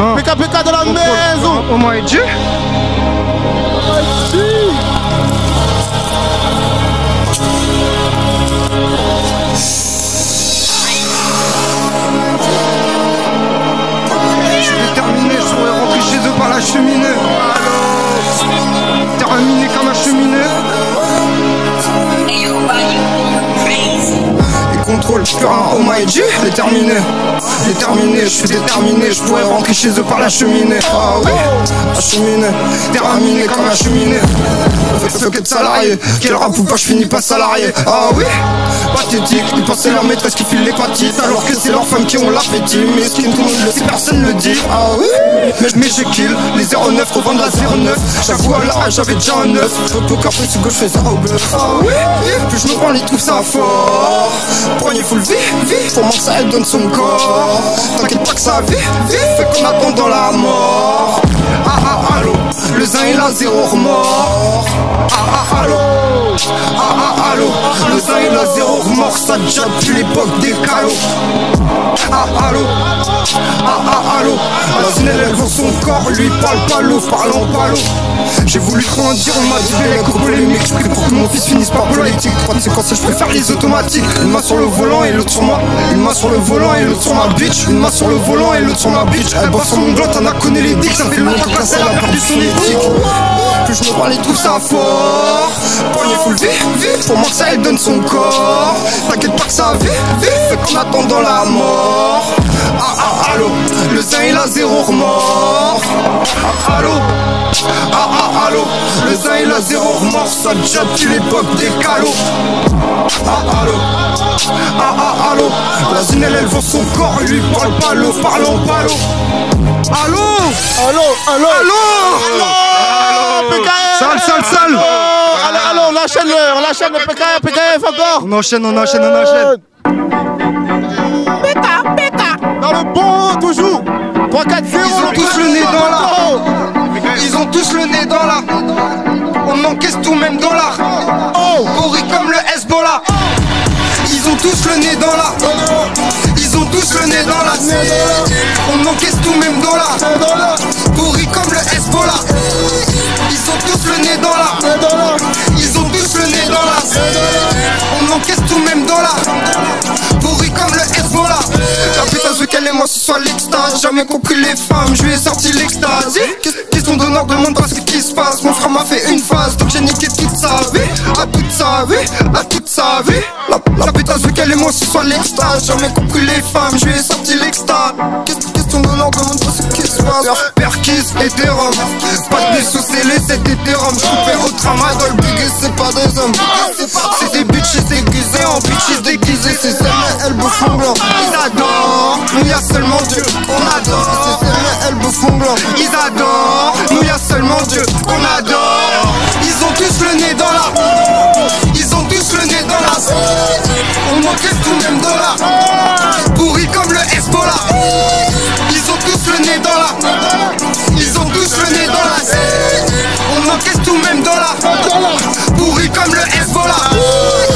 PK PK de la maison. Oh my Dieu. Je vais terminer, je pourrais rentrer chez eux par la cheminée. Terminé comme un cheminée. Contrôle, plus rien, oh my G, déterminé, je suis déterminé, je pourrais rentrer chez eux par la cheminée. Ah oui, la cheminée, terminé comme la cheminée. Fais que de salarié, quel rap ou pas, je finis pas salarié. Ah oui, pathétique, ils pensaient leur maîtresse qui file l'hépatite, alors que c'est leurs femmes qui ont l'appétit. Mais ce qui tout le monde le sait, personne le dit. Ah oui, mais j'ai kill, les 09 revendent la 09. J'avoue à l'âge, j'avais déjà un 9. Poker face gauche, je fais ça au bluff. Ah oui, plus je me prends, ils trouvent ça fort. Poignet full vie, pour moi que ça elle donne son corps. T'inquiète pas que ça vit, fait qu'on attend dans la mort. Allô, le zin il a zéro remords. Allô, le zin il a zéro remords. Ça déjà depuis l'époque des calots. Allô, la zine elle vend son corps, lui parle pas l'eau, parlant pas l'eau. J'ai voulu trop en dire, on m'a dit les coups polémiques. Je prie pour que mon fils finisse par politique. Pas de séquence, je préfère les automatiques. Une main sur le volant et l'autre sur moi. Une main sur le volant et l'autre sur ma bitch. Une main sur le volant et l'autre sur ma bitch. Elle bosse sur mon glotte, t'en as connu les dicks. Ça fait longtemps que la selle a perdu son éthique. Plus je me parle, ils trouvent ça fort. Poignet full vie, pour moi que ça elle donne son corps. T'inquiète pas que ça vit, fait qu'on attend dans la mort. Allô, le zin il a zéro remords. Allô, le zin il a zéro remords. Ça déjà depuis l'époque des calots. Allô, la zine elle vend son corps, lui parle pas l'eau, parlant pas l'eau. Allô, Sale. Allô, on enchaîne le PKF encore. On enchaîne. PK. Dans le bon, toujours. 3, 4, 0. Ils ont tous le nez dans l'art. Ils ont tous le nez dans l'art. On encaisse tout même dans l'art. Pourri comme le Hezbollah. Ils ont tous le nez dans l'art. Ils ont tous le nez dans l'art. On encaisse tout même dans l'art. Pourri comme le Hezbollah. Ils ont tous le nez dans l'art. Ils ont tous le nez dans l'art. On encaisse tout même dans l'art. Pourri comme le Hezbollah. La putain veut qu'elle et moi ce soit l'extase. Jamais compris les femmes, je lui ai sorti l'extase. Question d'honneur, demande pas ce qui se passe. Mon frère m'a fait une phase, donc j'ai niqué toute sa vie. À toute sa vie. La putain veut qu'elle et moi ce soit l'extase. Jamais compris les femmes, je lui ai sorti l'extase. Question d'honneur, demande pas ce qui se passe. Perquis et des roms. Pas de bisous scellés, c'était des roms. Coupé au tramadol, bigué, c'est pas des hommes. C'est des bitches déguisées en bitches déguisées. C'est celles mais elles bouffent mon blanc. Ils adorent, nous y'a seulement Dieu. On adore, c'est celles mais elles bouffent mon blanc. Ils adorent, nous y'a seulement Dieu. On adore. Ils ont tous le nez dans l'art. Ils ont tous le nez dans l'art. On encaisse tout même dans l'art. Pourri comme le Hezbollah. Ils ont tous le nez dans l'art. Ils ont tous le nez dans l'art. On encaisse tout même dans l'art. Pourri comme le Hezbollah.